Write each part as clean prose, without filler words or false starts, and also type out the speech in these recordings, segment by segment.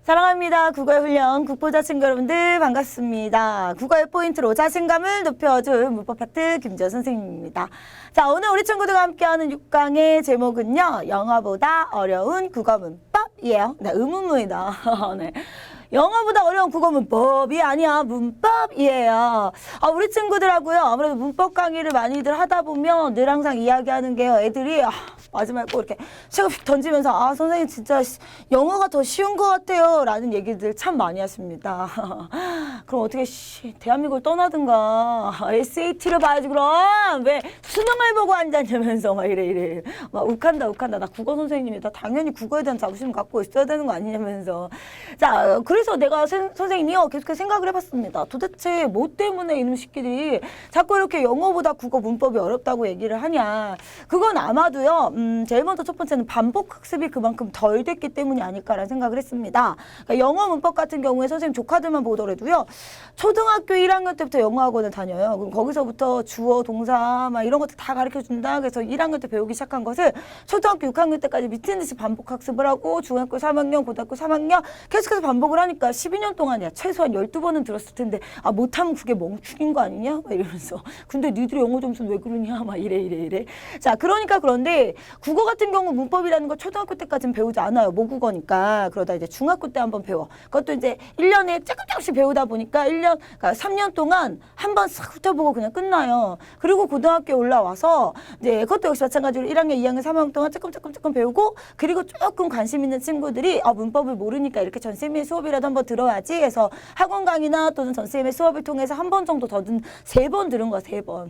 사랑합니다. 국어의 훈련 국보자 친구 여러분들 반갑습니다. 국어의 포인트로 자신감을 높여줄 문법 파트 김지연 선생님입니다. 자, 오늘 우리 친구들과 함께하는 6강의 제목은요. 영어보다 어려운 국어 문법이에요. 네, 의문문이다. 네. 영어보다 어려운 국어 문법이 아니야. 문법이에요. 우리 친구들하고요. 아무래도 문법 강의를 많이들 하다 보면 늘 항상 이야기하는 게요. 애들이 마지막에 꼭 이렇게 책을 던지면서 선생님 진짜 영어가 더 쉬운 것 같아요. 라는 얘기들 참 많이 하십니다. 그럼 어떻게 대한민국을 떠나든가 SAT를 봐야지 그럼 왜 수능을 보고 앉았냐면서 막 이래 막 욱한다 나 국어 선생님이다. 당연히 국어에 대한 자부심 갖고 있어야 되는 거 아니냐면서. 자, 그래서 내가 선생님이요 계속해서 생각을 해봤습니다. 도대체 뭐 때문에 이놈 새끼들이 자꾸 이렇게 영어보다 국어 문법이 어렵다고 얘기를 하냐. 그건 아마도요 제일 먼저 첫 번째는 반복 학습이 그만큼 덜 됐기 때문이 아닐까라는 생각을 했습니다. 그러니까 영어 문법 같은 경우에 선생님 조카들만 보더라도요 초등학교 1학년 때부터 영어 학원을 다녀요. 그럼 거기서부터 주어, 동사 막 이런 것들 다 가르쳐준다. 그래서 1학년 때 배우기 시작한 것을 초등학교 6학년 때까지 미친 듯이 반복 학습을 하고 중학교 3학년, 고등학교 3학년 계속해서 반복을 하니까 12년 동안이야. 최소한 12번은 들었을 텐데 못하면 그게 멍충인 거 아니냐? 막 이러면서 근데 니들이 영어 점수는 왜 그러냐? 막 이래. 자, 그러니까 그런데 국어 같은 경우 문법이라는 걸 초등학교 때까지는 배우지 않아요. 모국어니까. 그러다 이제 중학교 때 한번 배워. 그것도 이제 1년에 조금씩 배우다 보니까 그러니까 3년 동안 한 번 싹 훑어보고 그냥 끝나요. 그리고 고등학교에 올라와서 이제 그것도 역시 마찬가지로 1학년, 2학년, 3학년 동안 조금 배우고 그리고 조금 관심 있는 친구들이 문법을 모르니까 이렇게 전쌤의 수업이라도 한번 들어야지 해서 학원 강의나 또는 전쌤의 수업을 통해서 한 번 정도 더 3번 들은 거야, 3번.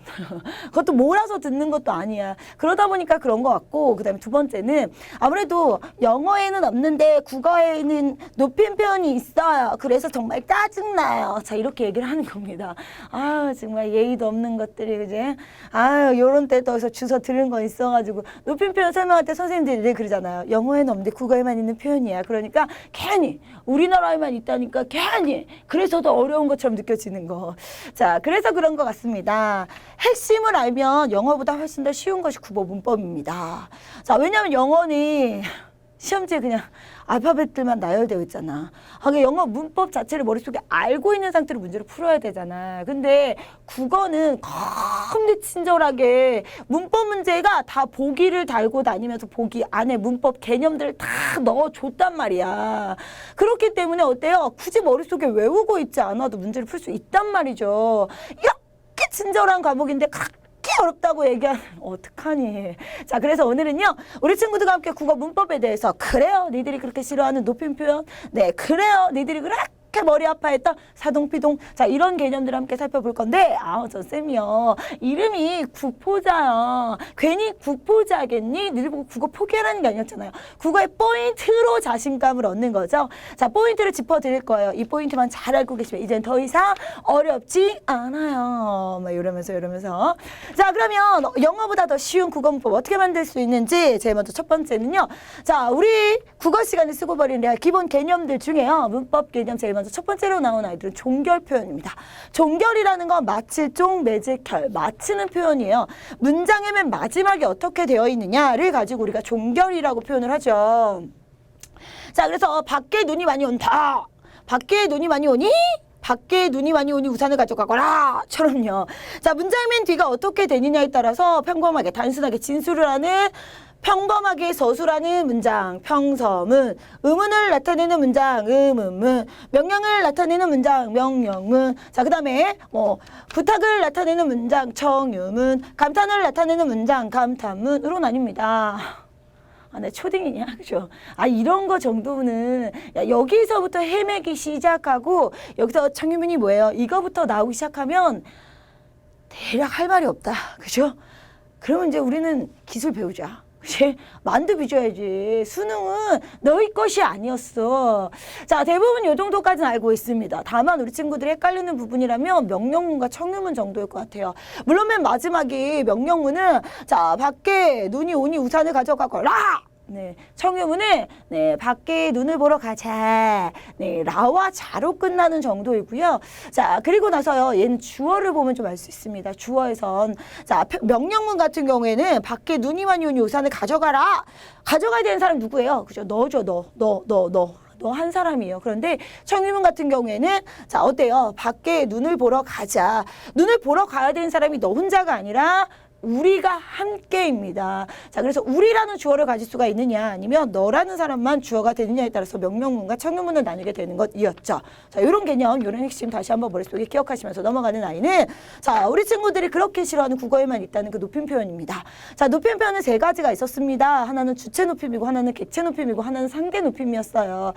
그것도 몰아서 듣는 것도 아니야. 그러다 보니까 그런 것 같고 그다음에 두 번째는 아무래도 영어에는 없는데 국어에는 높임 표현이 있어요. 그래서 정말 짜증나요. 자, 이렇게 얘기를 하는 겁니다. 정말 예의도 없는 것들이 그지? 요런 때 또 주워 들은 거 있어가지고 높임 표현 설명할 때 선생님들이 늘 그러잖아요. 영어에는 없는데 국어에만 있는 표현이야. 그러니까 괜히 우리나라에만 있다니까 괜히 그래서 더 어려운 것처럼 느껴지는 거. 자, 그래서 그런 것 같습니다. 핵심을 알면 영어보다 훨씬 더 쉬운 것이 국어 문법입니다. 자, 왜냐하면 영어는 시험지에 그냥 알파벳들만 나열되어 있잖아. 영어 문법 자체를 머릿속에 알고 있는 상태로 문제를 풀어야 되잖아. 근데 국어는 겁나 친절하게 문법 문제가 다 보기를 달고 다니면서 보기 안에 문법 개념들을 다 넣어줬단 말이야. 그렇기 때문에 어때요? 굳이 머릿속에 외우고 있지 않아도 문제를 풀 수 있단 말이죠. 이렇게 친절한 과목인데 어렵다고 얘기하면 어떡하니. 자, 그래서 오늘은요 우리 친구들과 함께 국어 문법에 대해서 그래요 니들이 그렇게 싫어하는 높임 표현, 네 그래요 니들이 그렇게 머리 아파했던 사동피동, 자 이런 개념들을 함께 살펴볼 건데 저 쌤이요 이름이 국포자요. 괜히 국포자겠니? 니들 보고 국어 포기하라는 게 아니었잖아요. 국어의 포인트로 자신감을 얻는 거죠. 자, 포인트를 짚어드릴 거예요. 이 포인트만 잘 알고 계시면 이젠 더 이상 어렵지 않아요. 막 이러면서 자, 그러면 영어보다 더 쉬운 국어 문법 어떻게 만들 수 있는지 제일 먼저 첫 번째는요. 자, 우리 국어 시간에 쓰고 버린 기본 개념들 중에요. 문법 개념 제일 먼저 첫 번째로 나온 아이들은 종결 표현입니다. 종결이라는 건 마칠 종, 맺을 결, 마치는 표현이에요. 문장의 맨 마지막에 어떻게 되어 있느냐를 가지고 우리가 종결이라고 표현을 하죠. 자, 그래서 밖에 눈이 많이 온다. 밖에 눈이 많이 오니? 밖에 눈이 많이 오니 우산을 가져가거라 처럼요. 자, 문장 맨 뒤가 어떻게 되느냐에 따라서 평범하게 단순하게 진술을 하는 평범하게 서술하는 문장, 평서문, 의문을 나타내는 문장, 의문문, 명령을 나타내는 문장, 명령문. 자, 그 다음에 부탁을 나타내는 문장, 청유문, 감탄을 나타내는 문장, 감탄문으로 나뉩니다. 내 초딩이냐? 그죠? 이런 거 정도는, 여기서부터 헤매기 시작하고, 여기서 청유문이 뭐예요? 이거부터 나오기 시작하면, 대략 할 말이 없다. 그죠? 그러면 이제 우리는 기술 배우자. 그치? 만두 빚어야지. 수능은 너희 것이 아니었어. 자, 대부분 이 정도까지는 알고 있습니다. 다만 우리 친구들이 헷갈리는 부분이라면 명령문과 청유문 정도일 것 같아요. 물론 맨 마지막이 명령문은 자, 밖에 눈이 오니 우산을 가져가거라. 네, 청유문은 네, 밖에 눈을 보러 가자. 네, 라와 자로 끝나는 정도이고요. 자, 그리고 나서요. 얘는 주어를 보면 좀 알 수 있습니다. 주어에선 자, 명령문 같은 경우에는 밖에 눈이 많이 오니 우산을 가져가라. 가져가야 되는 사람 누구예요? 그죠? 너죠, 너. 너 한 사람이에요. 그런데 청유문 같은 경우에는 자, 어때요? 밖에 눈을 보러 가자. 눈을 보러 가야 되는 사람이 너 혼자가 아니라 우리가 함께입니다. 자, 그래서 우리라는 주어를 가질 수가 있느냐 아니면 너라는 사람만 주어가 되느냐에 따라서 명령문과 청유문을 나누게 되는 것이었죠. 자, 이런 개념, 이런 핵심 다시 한번 머릿속에 기억하시면서 넘어가는 아이는 자, 우리 친구들이 그렇게 싫어하는 국어에만 있다는 그 높임 표현입니다. 자, 높임 표현은 세 가지가 있었습니다. 하나는 주체 높임이고 하나는 객체 높임이고 하나는 상대 높임이었어요.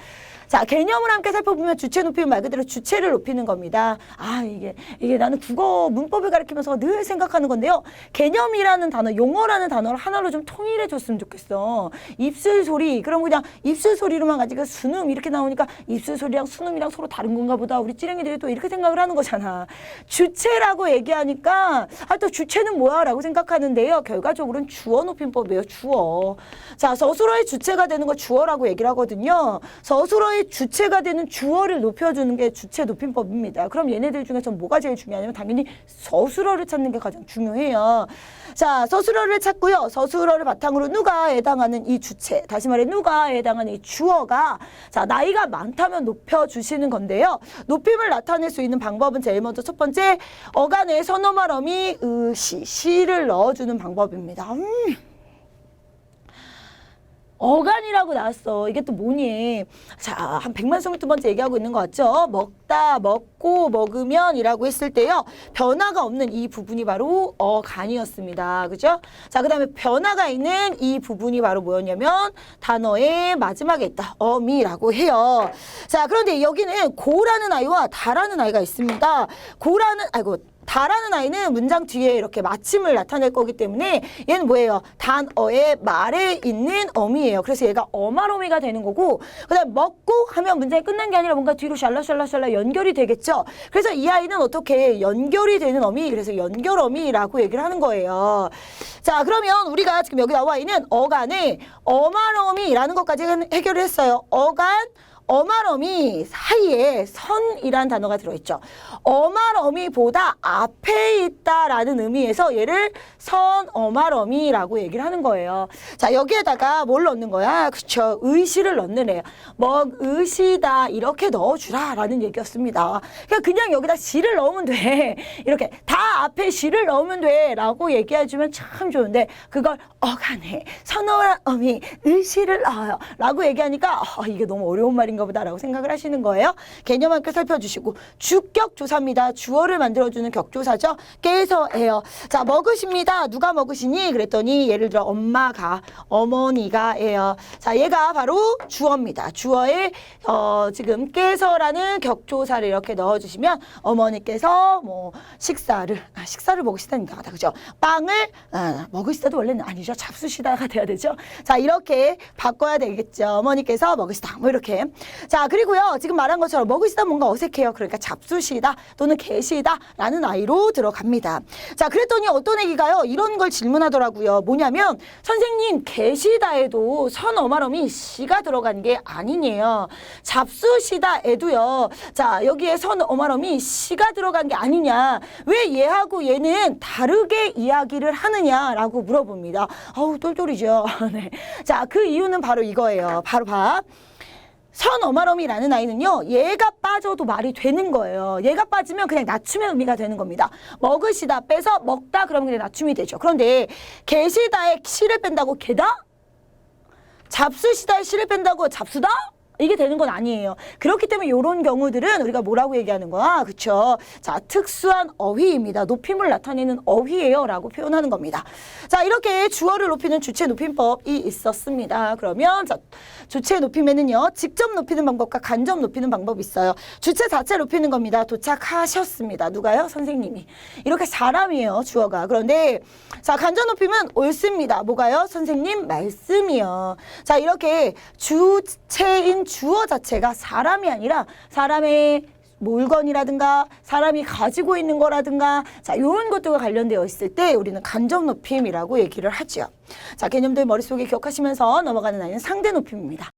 자, 개념을 함께 살펴보면 주체 높임 말 그대로 주체를 높이는 겁니다. 아, 이게 나는 국어 문법을 가르치면서 늘 생각하는 건데요. 개념이라는 단어, 용어라는 단어를 하나로 좀 통일해 줬으면 좋겠어. 입술 소리, 그럼 그냥 입술 소리로만 가지고 순음 이렇게 나오니까 입술 소리랑 순음이랑 서로 다른 건가 보다. 우리 찌랭이들이 또 이렇게 생각을 하는 거잖아. 주체라고 얘기하니까 아, 또 주체는 뭐야? 라고 생각하는데요. 결과적으로는 주어 높임법이에요. 주어. 자, 서술어의 주체가 되는 거 주어라고 얘기를 하거든요. 서술어의 주체가 되는 주어를 높여주는 게 주체 높임법입니다. 그럼 얘네들 중에서 뭐가 제일 중요하냐면 당연히 서술어를 찾는 게 가장 중요해요. 자, 서술어를 찾고요. 서술어를 바탕으로 누가에 해당하는 이 주체, 다시 말해 누가에 해당하는 이 주어가 자, 나이가 많다면 높여주시는 건데요. 높임을 나타낼 수 있는 방법은 제일 먼저 첫 번째, 어간에 선어말 어미, 시를 넣어주는 방법입니다. 어간이라고 나왔어. 이게 또 뭐니? 자, 한 100만 22번째 얘기하고 있는 것 같죠? 먹다, 먹고, 먹으면 이라고 했을 때요. 변화가 없는 이 부분이 바로 어간이었습니다. 그죠? 자, 그 다음에 변화가 있는 이 부분이 바로 뭐였냐면 단어의 마지막에 있다. 어미라고 해요. 자, 그런데 여기는 고라는 아이와 다라는 아이가 있습니다. 다라는 아이는 문장 뒤에 이렇게 마침을 나타낼 거기 때문에 얘는 뭐예요? 단어의 말에 있는 어미예요. 그래서 얘가 어말어미가 되는 거고 그 다음에 먹고 하면 문장이 끝난 게 아니라 뭔가 뒤로 샬라샬라샬라 연결이 되겠죠. 그래서 이 아이는 어떻게 연결이 되는 어미, 그래서 연결어미라고 얘기를 하는 거예요. 자, 그러면 우리가 지금 여기 나와 있는 어간에 어말어미라는 것까지 해결을 했어요. 어간, 어말어미 사이에 선이란 단어가 들어있죠. 어말어미보다 앞에 있다라는 의미에서 얘를 선어말어미라고 얘기를 하는 거예요. 자, 여기에다가 뭘 넣는 거야? 그쵸. 의시를 넣는 애예요. 먹으시다 이렇게 넣어주라라는 얘기였습니다. 그냥 여기다 시를 넣으면 돼. 이렇게 다 앞에 시를 넣으면 돼 라고 얘기해주면 참 좋은데 그걸 어간에 선어말어미 의시를 넣어요 라고 얘기하니까 이게 너무 어려운 말인가 보다라고 생각을 하시는 거예요. 개념 함께 살펴주시고 주격조사입니다. 주어를 만들어주는 격조사죠. 깨서예요. 자, 먹으십니다. 누가 먹으시니? 그랬더니 예를 들어 엄마가, 어머니가예요. 자, 얘가 바로 주어입니다. 주어에 지금 깨서라는 격조사를 이렇게 넣어주시면 어머니께서 뭐 식사를 먹으시다니까 그죠? 빵을 먹으시다도 원래는 아니죠. 잡수시다가 돼야 되죠. 자, 이렇게 바꿔야 되겠죠. 어머니께서 먹으시다 뭐 이렇게. 자, 그리고요. 지금 말한 것처럼 먹으시다 뭔가 어색해요. 그러니까 잡수시다 또는 계시다 라는 아이로 들어갑니다. 자, 그랬더니 어떤 애기가요. 이런 걸 질문하더라고요. 뭐냐면 선생님 계시다에도 선어말어미 시가 들어간 게 아니네요. 잡수시다에도요. 자, 여기에 선어말어미 시가 들어간 게 아니냐. 왜 얘하고 얘는 다르게 이야기를 하느냐라고 물어봅니다. 똘똘이죠. 네. 자, 그 이유는 바로 이거예요. 바로 봐. 선어말어미라는 아이는요. 얘가 빠져도 말이 되는 거예요. 얘가 빠지면 그냥 낮춤의 의미가 되는 겁니다. 먹으시다 빼서 먹다 그러면 그냥 낮춤이 되죠. 그런데 계시다에 시를 뺀다고 개다? 잡수시다에 시를 뺀다고 잡수다? 이게 되는 건 아니에요. 그렇기 때문에 이런 경우들은 우리가 뭐라고 얘기하는 거야? 그쵸? 자, 특수한 어휘입니다. 높임을 나타내는 어휘예요. 라고 표현하는 겁니다. 자, 이렇게 주어를 높이는 주체 높임법이 있었습니다. 그러면 자, 주체 높임에는요. 직접 높이는 방법과 간접 높이는 방법이 있어요. 주체 자체 높이는 겁니다. 도착하셨습니다. 누가요? 선생님이. 이렇게 사람이에요. 주어가. 그런데 자, 간접 높임은 옳습니다. 뭐가요? 선생님 말씀이요. 자, 이렇게 주체인 주어 자체가 사람이 아니라 사람의 물건이라든가 사람이 가지고 있는 거라든가 자, 이런 것들과 관련되어 있을 때 우리는 간접 높임이라고 얘기를 하죠. 자, 개념들 머릿속에 기억하시면서 넘어가는 아이는 상대 높임입니다.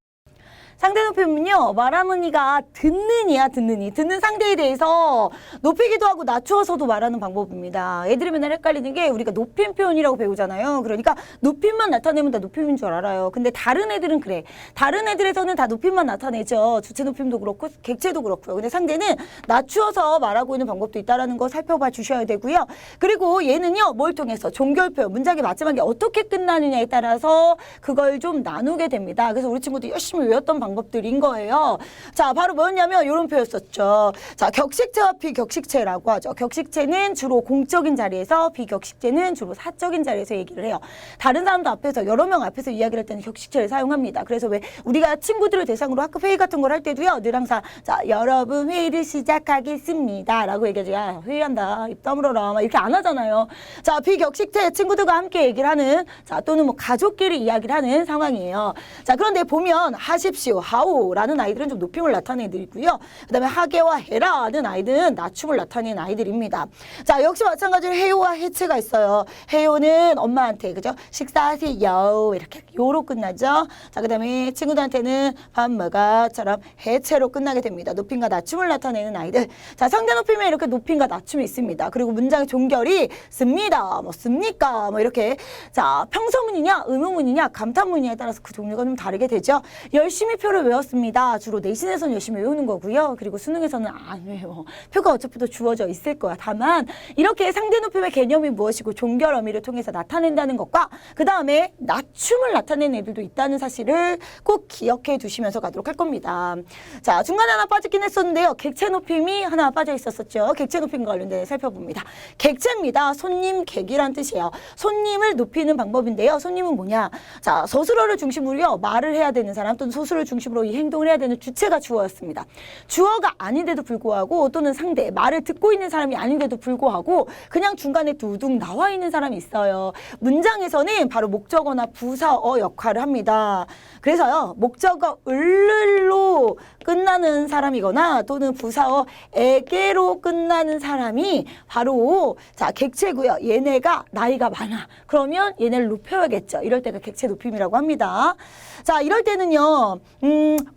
상대 높임은요, 말하는 이가 듣는 이야, 듣는 이. 듣는 상대에 대해서 높이기도 하고 낮추어서도 말하는 방법입니다. 애들이 맨날 헷갈리는 게 우리가 높임 표현이라고 배우잖아요. 그러니까 높임만 나타내면 다 높임인 줄 알아요. 근데 다른 애들은 그래. 다른 애들에서는 다 높임만 나타내죠. 주체 높임도 그렇고 객체도 그렇고요. 근데 상대는 낮추어서 말하고 있는 방법도 있다는 거 살펴봐 주셔야 되고요. 그리고 얘는요, 뭘 통해서 종결표, 문장의 마지막에 어떻게 끝나느냐에 따라서 그걸 좀 나누게 됩니다. 그래서 우리 친구들 열심히 외웠던 방법들인 거예요. 자, 바로 뭐였냐면 이런 표였었죠. 자, 격식체와 비격식체라고 하죠. 격식체는 주로 공적인 자리에서, 비격식체는 주로 사적인 자리에서 얘기를 해요. 다른 사람들 앞에서, 여러 명 앞에서 이야기를 할 때는 격식체를 사용합니다. 그래서 왜 우리가 친구들을 대상으로 학급 회의 같은 걸 할 때도요, 늘 항상 자, 여러분 회의를 시작하겠습니다 라고 얘기하지. 야, 회의한다, 입 다물어라, 막 이렇게 안 하잖아요. 자, 비격식체, 친구들과 함께 얘기를 하는, 자, 또는 뭐 가족끼리 이야기를 하는 상황이에요. 자, 그런데 보면 하십시오, 하오라는 아이들은 좀 높임을 나타내는 애들이고요. 그 다음에 하게와 해라는 아이들은 낮춤을 나타내는 아이들입니다. 자, 역시 마찬가지로 해요와 해체가 있어요. 해요는 엄마한테, 그죠? 식사하세요, 이렇게 요로 끝나죠. 자, 그 다음에 친구들한테는 밥 먹어처럼 해체로 끝나게 됩니다. 높임과 낮춤을 나타내는 아이들. 자, 상대 높임에 이렇게 높임과 낮춤이 있습니다. 그리고 문장의 종결이 씁니다, 뭐 씁니까, 뭐 이렇게. 자, 평서문이냐 의문문이냐 감탄문이냐에 따라서 그 종류가 좀 다르게 되죠. 열심히 표를 외웠습니다. 주로 내신에서는 열심히 외우는 거고요. 그리고 수능에서는 안 외워. 표가 어차피 더 주어져 있을 거야. 다만 이렇게 상대 높임의 개념이 무엇이고 종결 어미를 통해서 나타낸다는 것과 그 다음에 낮춤을 나타내는 애들도 있다는 사실을 꼭 기억해 두시면서 가도록 할 겁니다. 자, 중간에 하나 빠지긴 했었는데요. 객체 높임이 하나 빠져 있었었죠. 객체 높임과 관련된 살펴봅니다. 객체입니다. 손님, 객이란 뜻이에요. 손님을 높이는 방법인데요. 손님은 뭐냐? 자, 서술어를 중심으로요, 말을 해야 되는 사람 또는 서술을 중심으로 이 행동을 해야 되는 주체가 주어였습니다. 주어가 아닌데도 불구하고 또는 상대, 말을 듣고 있는 사람이 아닌데도 불구하고 그냥 중간에 두둥 나와 있는 사람이 있어요. 문장에서는 바로 목적어나 부사어 역할을 합니다. 그래서요, 목적어 을로 끝나는 사람이거나 또는 부사어 에게로 끝나는 사람이 바로 자, 객체고요. 얘네가 나이가 많아. 그러면 얘네를 높여야겠죠. 이럴 때가 객체 높임이라고 합니다. 자, 이럴 때는요,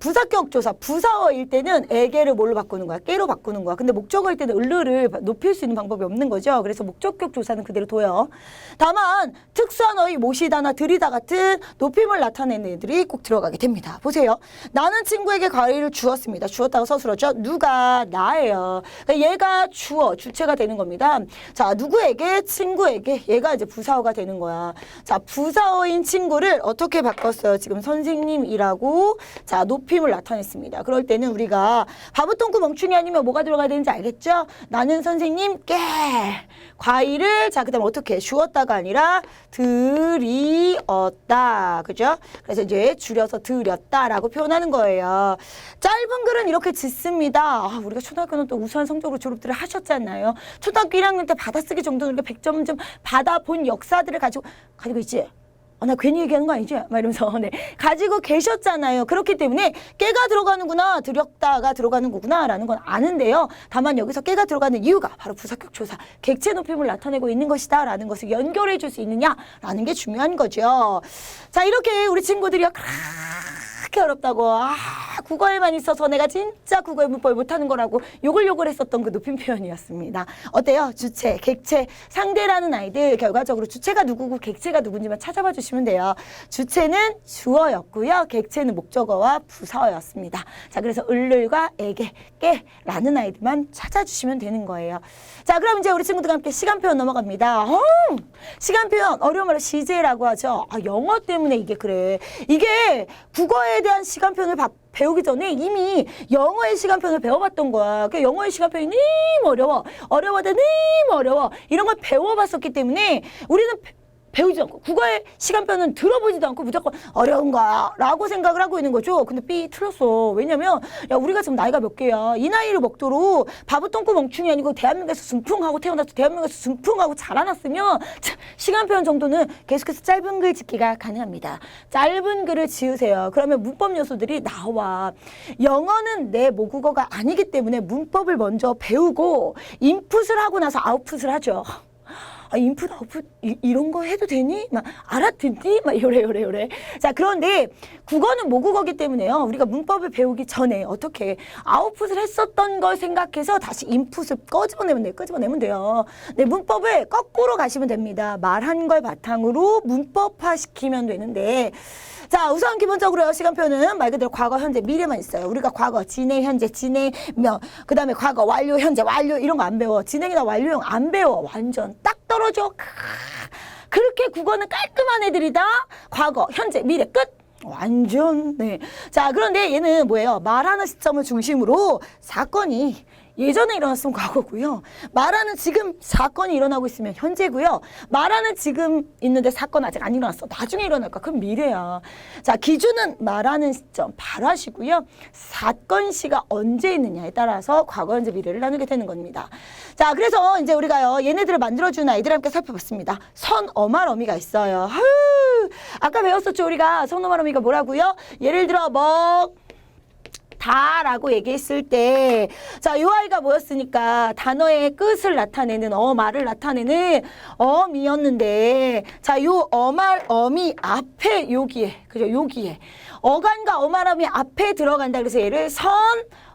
부사격 조사, 부사어일 때는 에게를 뭘로 바꾸는 거야? 깨로 바꾸는 거야. 근데 목적어일 때는 을르를 높일 수 있는 방법이 없는 거죠. 그래서 목적격 조사는 그대로 둬요. 다만 특수한 어휘, 모시다나 들이다 같은 높임을 나타내는 애들이 꼭 들어가게 됩니다. 보세요. 나는 친구에게 과일을 주었습니다. 주었다고 서술었죠. 누가? 나예요. 그러니까 얘가 주어, 주체가 되는 겁니다. 자, 누구에게? 친구에게. 얘가 이제 부사어가 되는 거야. 자, 부사어인 친구를 어떻게 바꿨어요? 지금 선생님이라고 자, 높임을 나타냈습니다. 그럴 때는 우리가 바보똥꾸 멍충이 아니면 뭐가 들어가야 되는지 알겠죠? 나는 선생님께 과일을 자, 그다음 어떻게 주었다가 아니라 드리었다. 그죠? 그래서 이제 줄여서 드렸다라고 표현하는 거예요. 짧은 글은 이렇게 짓습니다. 아, 우리가 초등학교는 또 우수한 성적으로 졸업들을 하셨잖아요. 초등학교 1학년 때 받아쓰기 정도는 우리가 100점 좀 받아본 역사들을 가지고 있지. 나 괜히 얘기하는 거 아니지? 막 이러면서 네, 가지고 계셨잖아요. 그렇기 때문에 깨가 들어가는구나, 드렸다가 들어가는 거구나 라는 건 아는데요. 다만 여기서 깨가 들어가는 이유가 바로 부사격 조사, 객체 높임을 나타내고 있는 것이다 라는 것을 연결해 줄 수 있느냐라는 게 중요한 거죠. 자, 이렇게 우리 친구들이 그렇게 어렵다고 국어에만 있어서 내가 진짜 국어의 문법을 못하는 거라고 욕을 했었던 그 높임 표현이었습니다. 어때요? 주체, 객체, 상대라는 아이들 결과적으로 주체가 누구고 객체가 누군지만 찾아봐 주시면 돼요. 주체는 주어였고요. 객체는 목적어와 부사어였습니다. 자, 그래서 을를과 에게, 깨라는 아이들만 찾아주시면 되는 거예요. 자, 그럼 이제 우리 친구들과 함께 시간 표현 넘어갑니다. 시간 표현 어려운 말로 시제라고 하죠. 영어 때문에 이게 그래. 이게 국어에 대한 시간 표현을 배우기 전에 이미 영어의 시간표를 배워봤던 거야. 그 영어의 시간표이 너무 어려워. 이런 걸 배워봤었기 때문에 우리는 배우지 않고 국어의 시간표는 들어보지도 않고 무조건 어려운 거야 라고 생각을 하고 있는 거죠. 근데 삐 틀렸어. 왜냐면 야, 우리가 지금 나이가 몇 개야. 이 나이를 먹도록 바보똥꾸 멍충이 아니고 대한민국에서 순풍하고 태어나서 대한민국에서 순풍하고 자라났으면 시간표 정도는 계속해서 짧은 글 짓기가 가능합니다. 짧은 글을 지으세요. 그러면 문법 요소들이 나와. 영어는 내 모국어가 아니기 때문에 문법을 먼저 배우고 인풋을 하고 나서 아웃풋을 하죠. 인풋, 아웃풋, 이런 거 해도 되니? 막, 알아듣니? 막, 요래. 자, 그런데 국어는 모국어기 때문에요. 우리가 문법을 배우기 전에 어떻게 아웃풋을 했었던 걸 생각해서 다시 인풋을 끄집어내면 돼요. 네, 문법을 거꾸로 가시면 됩니다. 말한 걸 바탕으로 문법화 시키면 되는데, 자, 우선 기본적으로 시간표는 말 그대로 과거, 현재, 미래만 있어요. 우리가 과거, 진행, 현재, 진행명, 그 다음에 과거, 완료, 현재, 완료 이런 거 안 배워. 진행이나 완료형 안 배워. 완전 딱 떨어져. 그렇게 국어는 깔끔한 애들이다. 과거, 현재, 미래 끝. 완전 네. 자, 그런데 얘는 뭐예요? 말하는 시점을 중심으로 사건이 예전에 일어났으면 과거고요. 말하는 지금 사건이 일어나고 있으면 현재고요. 말하는 지금 있는데 사건 아직 안 일어났어. 나중에 일어날까? 그럼 미래야. 자, 기준은 말하는 시점 발화시고요. 사건 시가 언제 있느냐에 따라서 과거, 현재, 미래를 나누게 되는 겁니다. 자, 그래서 이제 우리가요. 얘네들을 만들어주는 아이들 함께 살펴봤습니다. 선어말어미가 있어요. 아까 배웠었죠. 우리가 선어말어미가 뭐라고요? 예를 들어 다라고 얘기했을 때, 자, 이 아이가 뭐였으니까 단어의 끝을 나타내는 말을 나타내는 어미였는데, 자, 요 어말, 어미 앞에 여기에, 그죠? 여기에 어간과 어말어미 앞에 들어간다. 그래서 얘를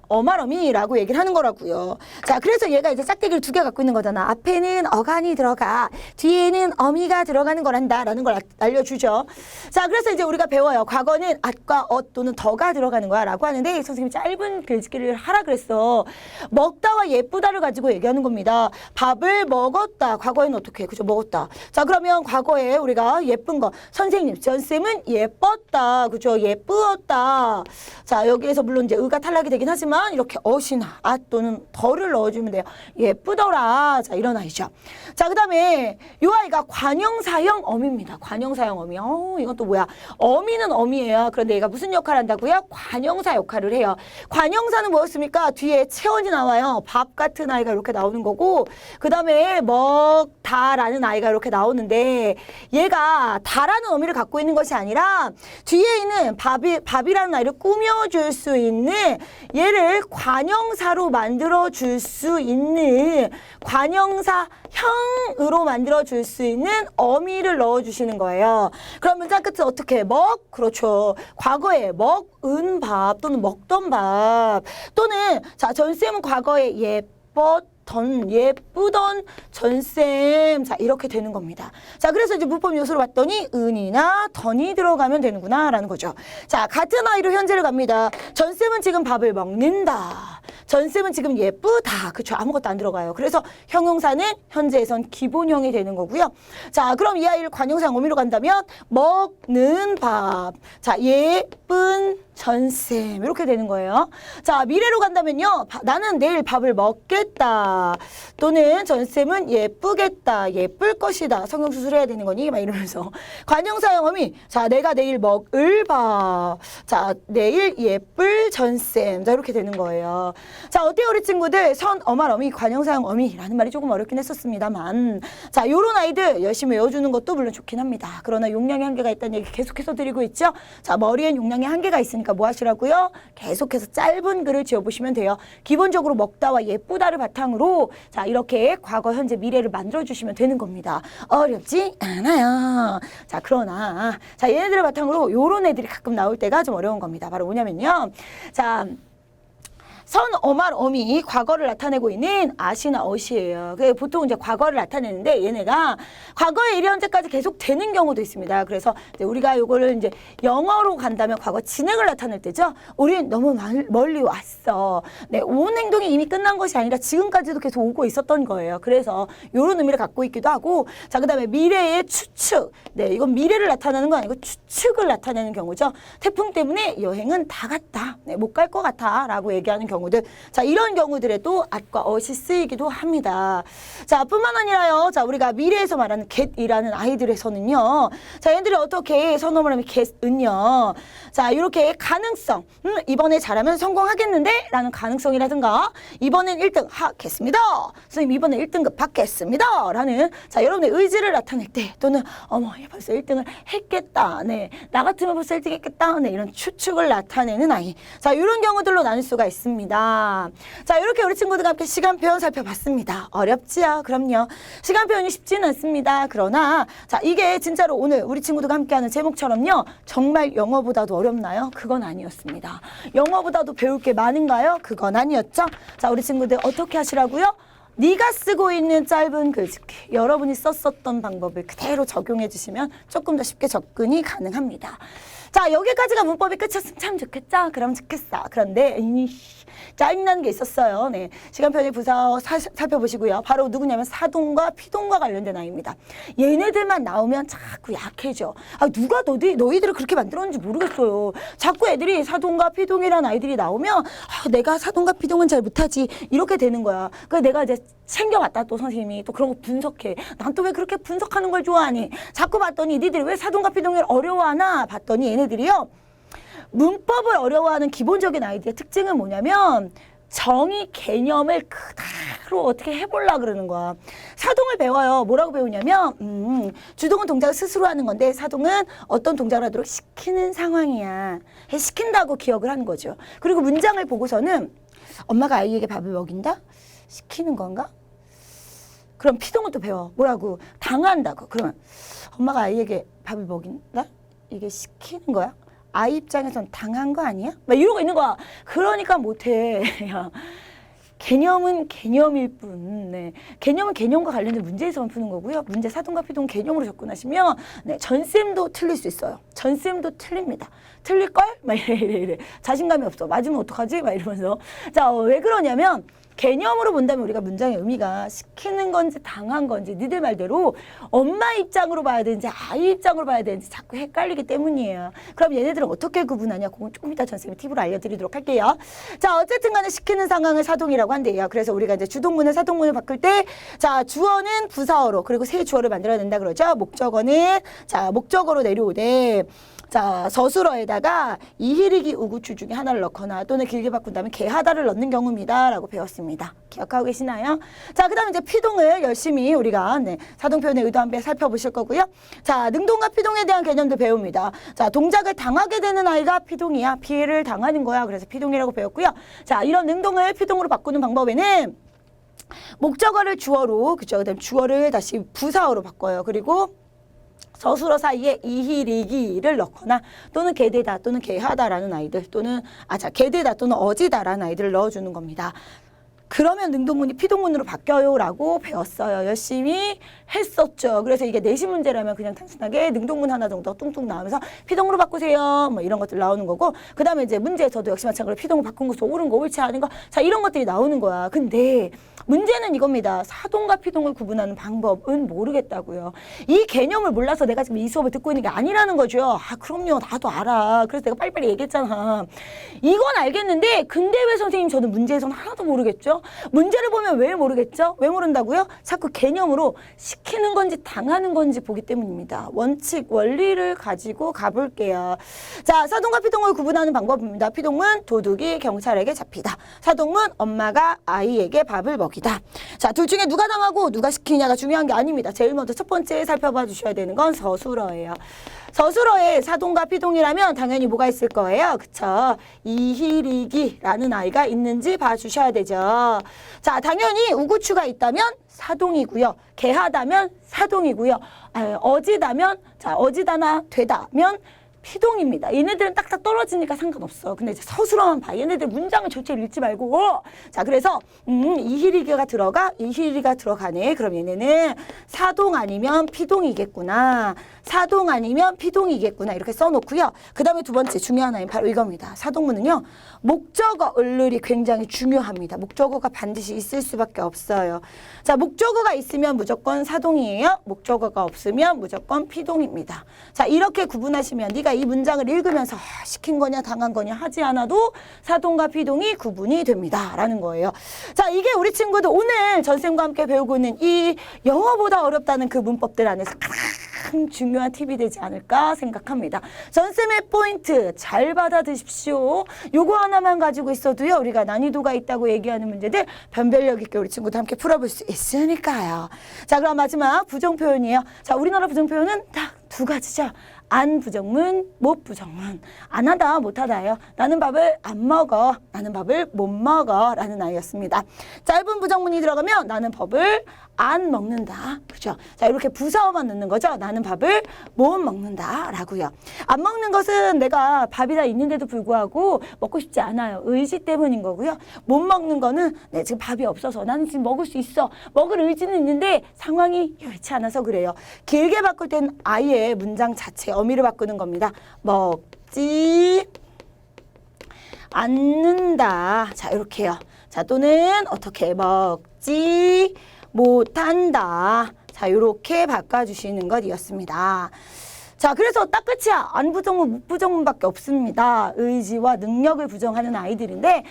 어말어미라고 얘기를 하는 거라고요. 자, 그래서 얘가 이제 짝대기를 2개 갖고 있는 거잖아. 앞에는 어간이 들어가, 뒤에는 어미가 들어가는 거란다라는 걸 알려주죠. 자, 그래서 이제 우리가 배워요. 과거는 at과 또는 더가 들어가는 거야 라고 하는데 선생님이 짧은 글짓기를 하라 그랬어. 먹다와 예쁘다를 가지고 얘기하는 겁니다. 밥을 먹었다. 과거에는 어떻게 해? 그죠? 먹었다. 자, 그러면 과거에 우리가 예쁜 거. 선생님, 전쌤은 예뻤다. 그죠? 예쁘었다. 자, 여기에서 물론 이제 의가 탈락이 되긴 하지만 이렇게 어시나 또는 더를 넣어주면 돼요. 예쁘더라. 자, 이런 아이죠. 자, 그 다음에 이 아이가 관형사형 어미입니다. 관형사형 어미. 이건 또 뭐야? 어미는 어미예요. 그런데 얘가 무슨 역할을 한다고요? 관형사 역할을 해요. 관형사는 뭐였습니까? 뒤에 체온이 나와요. 밥 같은 아이가 이렇게 나오는 거고, 그 다음에 먹다라는 아이가 이렇게 나오는데, 얘가 다라는 어미를 갖고 있는 것이 아니라 뒤에 있는 밥이라는 아이를 꾸며줄 수 있는 얘를 관형사로 만들어줄 수 있는 관형사형으로 만들어줄 수 있는 어미를 넣어주시는 거예요. 그럼 문장 끝에 어떻게? 그렇죠. 과거에 먹은 밥 또는 먹던 밥 또는 자, 전쌤은 과거에 예쁘던 전쌤. 자, 이렇게 되는 겁니다. 자, 그래서 이제 문법 요소를 봤더니 은이나 던이 들어가면 되는구나 라는 거죠. 자, 같은 아이로 현재를 갑니다. 전쌤은 지금 밥을 먹는다. 전쌤은 지금 예쁘다. 그쵸? 아무것도 안 들어가요. 그래서 형용사는 현재에선 기본형이 되는 거고요. 자, 그럼 이 아이를 관형사 어미로 간다면 먹는 밥. 자, 예쁜 전쌤 이렇게 되는 거예요. 자, 미래로 간다면요. 나는 내일 밥을 먹겠다. 또는 전쌤은 예쁘겠다. 예쁠 것이다. 성형수술 해야 되는 거니? 막 이러면서. 관형사형 어미. 자, 내가 내일 먹을 밥. 자, 내일 예쁠 전쌤. 자, 이렇게 되는 거예요. 자, 어때요 우리 친구들? 선어말 어미, 관형사형 어미라는 말이 조금 어렵긴 했었습니다만, 자, 요런 아이들 열심히 외워주는 것도 물론 좋긴 합니다. 그러나 용량의 한계가 있다는 얘기 계속해서 드리고 있죠. 자, 머리엔 용량의 한계가 있으니까 뭐 하시라고요? 계속해서 짧은 글을 지어보시면 돼요. 기본적으로 먹다와 예쁘다를 바탕으로 자, 이렇게 과거, 현재, 미래를 만들어주시면 되는 겁니다. 어렵지 않아요. 자, 그러나 자, 얘네들을 바탕으로 요런 애들이 가끔 나올 때가 좀 어려운 겁니다. 바로 뭐냐면요. 자, 선어말 어미 과거를 나타내고 있는 아시나 어시예요. 보통 이제 과거를 나타내는데 얘네가 과거의 일이 현재까지 계속 되는 경우도 있습니다. 그래서 이제 우리가 요거를 이제 영어로 간다면 과거 진행을 나타낼 때죠. 우린 너무 멀리 왔어. 네, 온 행동이 이미 끝난 것이 아니라 지금까지도 계속 오고 있었던 거예요. 그래서 요런 의미를 갖고 있기도 하고, 자, 그다음에 미래의 추측. 네, 이건 미래를 나타내는 건 아니고 추측을 나타내는 경우죠. 태풍 때문에 여행은 다 갔다. 네, 못 갈 것 같아라고 얘기하는 경우들. 자, 이런 경우들에도 at과 ot이 쓰이기도 합니다. 자, 뿐만 아니라요. 자, 우리가 미래에서 말하는 get이라는 아이들에서는요. 자, 얘들이 어떻게 선언을 하면 get은요. 자, 이렇게 가능성. 이번에 잘하면 성공하겠는데? 라는 가능성이라든가, 이번엔 1등 하겠습니다. 선생님, 이번에 1등급 받겠습니다. 라는, 자, 여러분의 의지를 나타낼 때, 또는, 어머, 얘 벌써 1등을 했겠다. 네. 나 같으면 벌써 1등 했겠다. 네. 이런 추측을 나타내는 아이. 자, 이런 경우들로 나눌 수가 있습니다. 반갑습니다. 자, 이렇게 우리 친구들과 함께 시간표 살펴봤습니다. 어렵지요? 그럼요. 시간표현이 쉽지는 않습니다. 그러나 자, 이게 진짜로 오늘 우리 친구들과 함께하는 제목처럼요. 정말 영어보다도 어렵나요? 그건 아니었습니다. 영어보다도 배울 게 많은가요? 그건 아니었죠. 자, 우리 친구들 어떻게 하시라고요? 네가 쓰고 있는 짧은 글짓기, 여러분이 썼었던 방법을 그대로 적용해 주시면 조금 더 쉽게 접근이 가능합니다. 자, 여기까지가 문법이 끝이었으면 참 좋겠죠? 그럼 좋겠어. 그런데 짜증나는 게 있었어요. 네, 시간편의 부사 살펴보시고요. 바로 누구냐면 사동과 피동과 관련된 아이입니다. 얘네들만 나오면 자꾸 약해져. 아, 누가 너희들을 그렇게 만들었는지 모르겠어요. 자꾸 애들이 사동과 피동이라는 아이들이 나오면 내가 사동과 피동은 잘 못하지 이렇게 되는 거야. 그래서 내가 이제 챙겨봤다 또 선생님이 또 그런 거 분석해. 난 또 왜 그렇게 분석하는 걸 좋아하니? 자꾸 봤더니 니들이 왜 사동과 피동을 어려워하나 봤더니 얘네들이요. 문법을 어려워하는 기본적인 아이들의 특징은 뭐냐면 정의 개념을 그대로 어떻게 해보려고 그러는 거야. 사동을 배워요. 뭐라고 배우냐면 주동은 동작을 스스로 하는 건데 사동은 어떤 동작을 하도록 시키는 상황이야. 시킨다고 기억을 하는 거죠. 그리고 문장을 보고서는 엄마가 아이에게 밥을 먹인다? 시키는 건가? 그럼 피동을 또 배워. 뭐라고? 당한다고. 그러면 엄마가 아이에게 밥을 먹인다? 이게 시키는 거야? 아이 입장에선 당한 거 아니야? 막 이러고 있는 거야. 그러니까 못해. 야, 개념은 개념일 뿐. 네. 개념은 개념과 관련된 문제에서만 푸는 거고요. 문제 사동과 피동 개념으로 접근하시면 네, 전쌤도 틀릴 수 있어요. 전쌤도 틀립니다. 틀릴걸? 막 이래. 자신감이 없어. 맞으면 어떡하지? 막 이러면서. 자, 왜 그러냐면 개념으로 본다면 우리가 문장의 의미가 시키는 건지 당한 건지 니들 말대로 엄마 입장으로 봐야 되는지 아이 입장으로 봐야 되는지 자꾸 헷갈리기 때문이에요. 그럼 얘네들은 어떻게 구분하냐? 그건 조금 이따 전쌤이 팁으로 알려드리도록 할게요. 자, 어쨌든 간에 시키는 상황을 사동이라고 한대요. 그래서 우리가 이제 주동문을 사동문을 바꿀 때 자, 주어는 부사어로 그리고 새 주어를 만들어낸다 그러죠. 목적어는 자, 목적어로 내려오되 자, 서술어에다가 이히리기 우구추 중에 하나를 넣거나 또는 길게 바꾼다면 개하다를 넣는 경우입니다. 라고 배웠습니다. 기억하고 계시나요? 자, 그 다음에 이제 피동을 열심히 우리가 네, 사동표현의 의도 한번 살펴보실 거고요. 자, 능동과 피동에 대한 개념도 배웁니다. 자, 동작을 당하게 되는 아이가 피동이야. 피해를 당하는 거야. 그래서 피동이라고 배웠고요. 자, 이런 능동을 피동으로 바꾸는 방법에는 목적어를 주어로, 그죠? 그 다음 주어를 다시 부사어로 바꿔요. 그리고 서술어 사이에 이히리기를 넣거나 또는 개되다 또는 개하다라는 아이들 또는 개되다 또는 어지다라는 아이들을 넣어주는 겁니다. 그러면 능동문이 피동문으로 바뀌어요라고 배웠어요. 열심히 했었죠. 그래서 이게 내신 문제라면 그냥 단순하게 능동문 하나 정도 뚱뚱 나오면서 피동으로 바꾸세요. 뭐 이런 것들 나오는 거고 그 다음에 이제 문제에서도 역시 마찬가지로 피동을 바꾼 것도 옳은 거 옳지 않은 거 자 이런 것들이 나오는 거야. 근데 문제는 이겁니다. 사동과 피동을 구분하는 방법은 모르겠다고요. 이 개념을 몰라서 내가 지금 이 수업을 듣고 있는 게 아니라는 거죠. 아 그럼요. 나도 알아. 그래서 내가 빨리빨리 얘기했잖아. 이건 알겠는데 근데 왜 선생님 저는 문제에서는 하나도 모르겠죠? 문제를 보면 왜 모르겠죠? 왜 모른다고요? 자꾸 개념으로 시키는 건지 당하는 건지 보기 때문입니다. 원칙, 원리를 가지고 가볼게요. 자, 사동과 피동을 구분하는 방법입니다. 피동은 도둑이 경찰에게 잡히다. 사동은 엄마가 아이에게 밥을 먹이다. 자, 둘 중에 누가 당하고 누가 시키냐가 중요한 게 아닙니다. 제일 먼저 첫 번째 살펴봐 주셔야 되는 건 서술어예요. 서술어에 사동과 피동이라면 당연히 뭐가 있을 거예요? 그쵸? 이히리기라는 아이가 있는지 봐주셔야 되죠. 자, 당연히 우구추가 있다면 사동이고요. 개하다면 사동이고요. 어지다면, 자, 어지다나 되다면 피동입니다. 얘네들은 딱딱 떨어지니까 상관없어. 근데 이제 서술어만 봐. 얘네들 문장을 전체를 읽지 말고. 자, 그래서 이히리기가 들어가네. 그럼 얘네는 사동 아니면 피동이겠구나. 사동 아니면 피동이겠구나. 이렇게 써놓고요. 그 다음에 두 번째 중요한 아이는 바로 이겁니다. 사동문은요. 목적어 을룰이 굉장히 중요합니다. 목적어가 반드시 있을 수밖에 없어요. 자, 목적어가 있으면 무조건 사동이에요. 목적어가 없으면 무조건 피동입니다. 자, 이렇게 구분하시면 네가 이 문장을 읽으면서 시킨 거냐 당한 거냐 하지 않아도 사동과 피동이 구분이 됩니다. 라는 거예요. 자, 이게 우리 친구들 오늘 전쌤과 함께 배우고 있는 이 영어보다 어렵다는 그 문법들 안에서 가장 중요한 팁이 되지 않을까 생각합니다. 전쌤의 포인트 잘 받아드십시오. 요거 하나만 가지고 있어도요. 우리가 난이도가 있다고 얘기하는 문제들 변별력 있게 우리 친구들 함께 풀어볼 수 있으니까요. 자, 그럼 마지막 부정표현이에요. 자, 우리나라 부정표현은 딱 두 가지죠. 안 부정문, 못 부정문. 안 하다, 못 하다예요. 나는 밥을 안 먹어. 나는 밥을 못 먹어. 라는 아이였습니다. 짧은 부정문이 들어가면 나는 밥을 안 먹는다. 그죠? 자, 이렇게 부사어만 넣는 거죠. 나는 밥을 못 먹는다. 라고요. 안 먹는 것은 내가 밥이 다 있는데도 불구하고 먹고 싶지 않아요. 의지 때문인 거고요. 못 먹는 거는 네, 지금 밥이 없어서 나는 지금 먹을 수 있어. 먹을 의지는 있는데 상황이 여의치 않아서 그래요. 길게 바꿀 땐 아예 문장 자체 어미를 바꾸는 겁니다. 먹지 않는다. 자, 이렇게요. 자, 또는 어떻게 먹지 못한다. 자, 이렇게 바꿔주시는 것이었습니다. 자, 그래서 딱 끝이야. 안 부정문, 못 부정문밖에 없습니다. 의지와 능력을 부정하는 아이들인데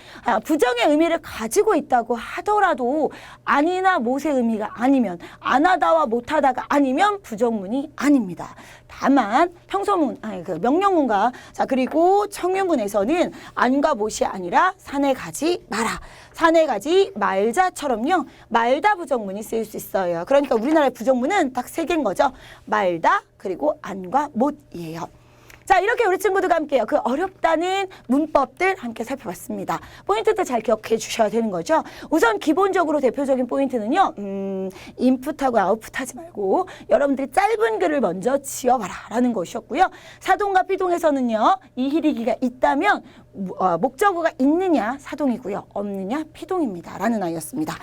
부정의 의미를 가지고 있다고 하더라도 아니나 못의 의미가 아니면 안 하다와 못 하다가 아니면 부정문이 아닙니다. 다만 평소문, 명령문과 자 그리고 청유문에서는 안과 못이 아니라 산에 가지 마라. 산에 가지 말자처럼요. 말다 부정문이 쓰일 수 있어요. 그러니까 우리나라의 부정문은 딱 세 개인 거죠. 말다 그리고 안과 못이에요. 자, 이렇게 우리 친구들과 함께요. 그 어렵다는 문법들 함께 살펴봤습니다. 포인트들 잘 기억해 주셔야 되는 거죠. 우선 기본적으로 대표적인 포인트는요. 인풋하고 아웃풋하지 말고 여러분들이 짧은 글을 먼저 지어봐라 라는 것이었고요. 사동과 피동에서는요. 이히리기가 있다면 목적어가 있느냐 사동이고요. 없느냐 피동입니다. 라는 아이였습니다.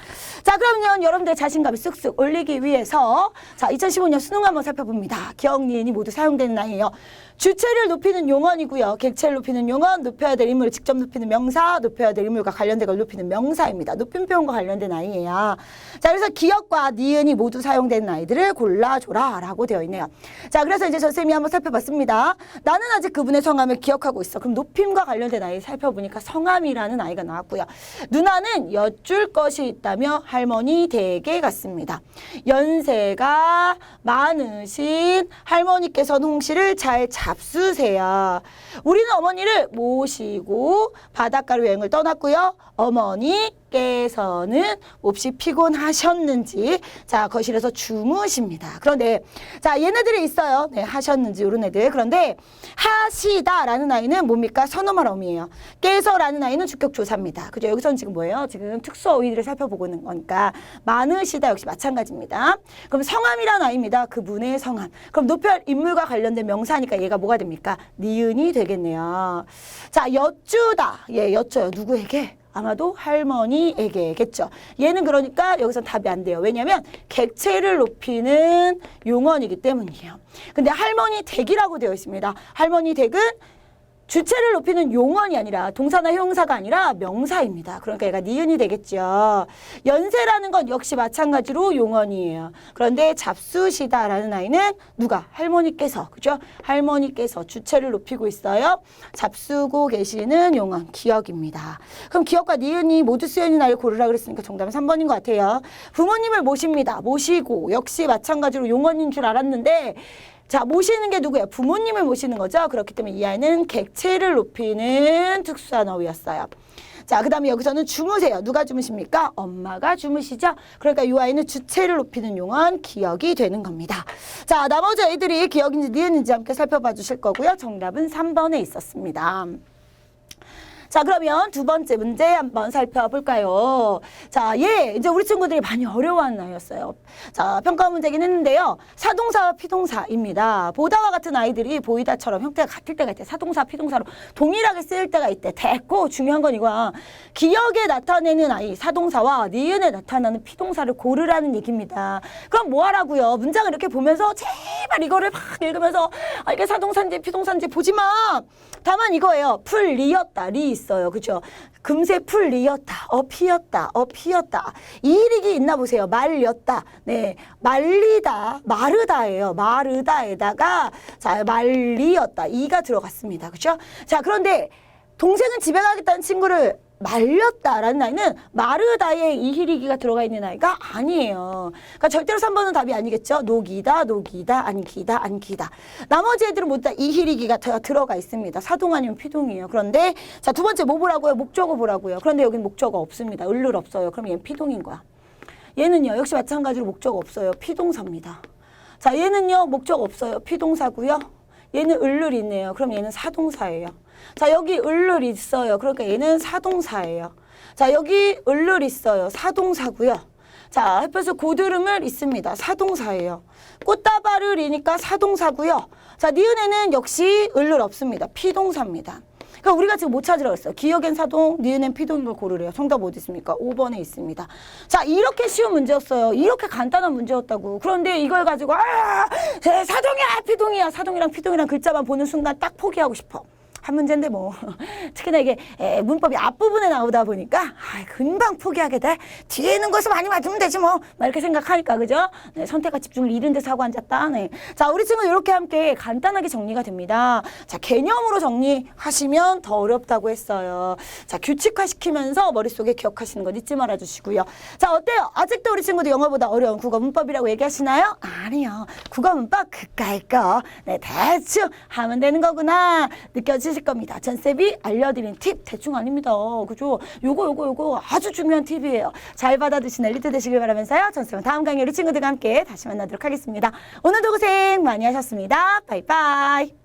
자, 그러면 여러분들의 자신감을 쑥쑥 올리기 위해서 자 2015년 수능 한번 살펴봅니다. 기억, 니은이 모두 사용되는 아이예요. 주체를 높이는 용언이고요. 객체를 높이는 용언, 높여야 될 인물을 직접 높이는 명사, 높여야 될 인물과 관련된 걸 높이는 명사입니다. 높임 표현과 관련된 아이예요. 자, 그래서 기억과 니은이 모두 사용되는 아이들을 골라줘라 라고 되어 있네요. 자, 그래서 이제 선생님이 한번 살펴봤습니다. 나는 아직 그분의 성함을 기억하고 있어. 그럼 높임과 관련된 아이 살펴보니까 성함이라는 아이가 나왔고요. 누나는 여쭐 것이 있다며 할머니 댁에 갔습니다. 연세가 많으신 할머니께서는 홍시를 잘 잡수세요. 우리는 어머니를 모시고 바닷가로 여행을 떠났고요. 어머니께서는 몹시 피곤하셨는지 자 거실에서 주무십니다. 그런데 자 얘네들이 있어요. 네, 하셨는지 이런 애들. 그런데 하시다라는 아이는 뭡니까? 선어말 어미예요. 깨서라는 아이는 주격조사입니다. 그죠? 여기서는 지금 뭐예요? 지금 특수어휘들을 살펴보고 있는 거니까 많으시다 역시 마찬가지입니다. 그럼 성함이라는 아이입니다. 그분의 성함. 그럼 높여할 인물과 관련된 명사니까 얘가 뭐가 됩니까? 니은이 되겠네요. 자, 여쭈다. 예, 여쭤요. 누구에게? 아마도 할머니에게겠죠. 얘는 그러니까 여기서 답이 안 돼요. 왜냐하면 객체를 높이는 용언이기 때문이에요. 근데 할머니 댁이라고 되어 있습니다. 할머니 댁은 주체를 높이는 용언이 아니라 동사나 형용사가 아니라 명사입니다. 그러니까 얘가 니은이 되겠죠. 연세라는 건 역시 마찬가지로 용언이에요. 그런데 잡수시다라는 아이는 누가? 할머니께서. 그죠? 할머니께서 주체를 높이고 있어요. 잡수고 계시는 용언 기억입니다. 그럼 기억과 니은이 모두 쓰여있는 아이를 고르라 그랬으니까 정답은 3번인 것 같아요. 부모님을 모십니다. 모시고 역시 마찬가지로 용언인 줄 알았는데 자, 모시는 게 누구예요? 부모님을 모시는 거죠. 그렇기 때문에 이 아이는 객체를 높이는 특수한어휘였어요. 자, 그 다음에 여기서는 주무세요. 누가 주무십니까? 엄마가 주무시죠. 그러니까 이 아이는 주체를 높이는 용언 기억이 되는 겁니다. 자, 나머지 아이들이 기억인지 니은인지 함께 살펴봐 주실 거고요. 정답은 3번에 있었습니다. 자, 그러면 두 번째 문제 한번 살펴볼까요? 자, 이제 우리 친구들이 많이 어려워하는 아이였어요. 자, 평가 문제긴 했는데요. 사동사와 피동사입니다. 보다와 같은 아이들이 보이다처럼 형태가 같을 때가 있대. 사동사, 피동사로 동일하게 쓰일 때가 있대. 됐고 중요한 건 이거야. 기억에 나타내는 아이, 사동사와 니은에 나타나는 피동사를 고르라는 얘기입니다. 그럼 뭐 하라고요? 문장을 이렇게 보면서 제발 이거를 막 읽으면서 이게 사동사인지 피동사인지 보지 마. 다만 이거예요. 풀, 리였다, 리 있어요. 그죠? 금세 풀 리었다, 피었다, 피었다. 이일이기 있나 보세요. 말렸다. 네. 말리다, 마르다예요. 마르다에다가, 자, 말리었다. 이가 들어갔습니다. 그죠? 자, 그런데 동생은 집에 가겠다는 친구를 말렸다라는 아이는 마르다에 이히리기가 들어가 있는 아이가 아니에요. 그러니까 절대로 3번은 답이 아니겠죠. 녹이다, 녹이다, 안기다, 안기다. 나머지 애들은 모두 다 이히리기가 들어가 있습니다. 사동 아니면 피동이에요. 그런데 자, 두 번째 뭐 보라고요? 목적어 보라고요. 그런데 여기는 목적어 없습니다. 을룰 없어요. 그럼 얘는 피동인 거야. 얘는요. 역시 마찬가지로 목적어 없어요. 피동사입니다. 자, 얘는요. 목적어 없어요. 피동사고요. 얘는 을룰이 있네요. 그럼 얘는 사동사예요. 자, 여기 을룰 있어요. 그러니까 얘는 사동사예요. 자, 여기 을룰 있어요. 사동사고요. 자, 햇볕을 고드름을 있습니다. 사동사예요. 꽃다발을이니까 사동사고요. 자, 니은에는 역시 을룰 없습니다. 피동사입니다. 그러니까 우리가 지금 못 찾으라고 했어요. 기역엔 사동, 니은엔 피동인 걸 고르래요. 정답 어디 있습니까? 5번에 있습니다. 자, 이렇게 쉬운 문제였어요. 이렇게 간단한 문제였다고. 그런데 이걸 가지고 사동이야, 피동이야. 사동이랑 피동이랑 글자만 보는 순간 딱 포기하고 싶어. 한 문제인데 뭐 특히나 이게 문법이 앞부분에 나오다 보니까 금방 포기하게 돼. 뒤에 있는 것을 많이 맞으면 되지 뭐. 막 이렇게 생각하니까 그죠? 네, 선택과 집중을 잃은 데 사고 앉았다. 네. 자, 우리 친구 이렇게 함께 간단하게 정리가 됩니다. 자, 개념으로 정리하시면 더 어렵다고 했어요. 자, 규칙화시키면서 머릿속에 기억하시는 거 잊지 말아 주시고요. 자, 어때요? 아직도 우리 친구들 영어보다 어려운 국어 문법이라고 얘기하시나요? 아니요. 국어 문법 그까이 거. 네, 대충 하면 되는 거구나. 느껴지실 겁니다. 전쌤이 알려드린 팁 대충 아닙니다. 그죠? 요거 아주 중요한 팁이에요. 잘 받아드신 엘리트 되시길 바라면서요. 전쌤은 다음 강의 우리 친구들과 함께 다시 만나도록 하겠습니다. 오늘도 고생 많이 하셨습니다. 바이바이.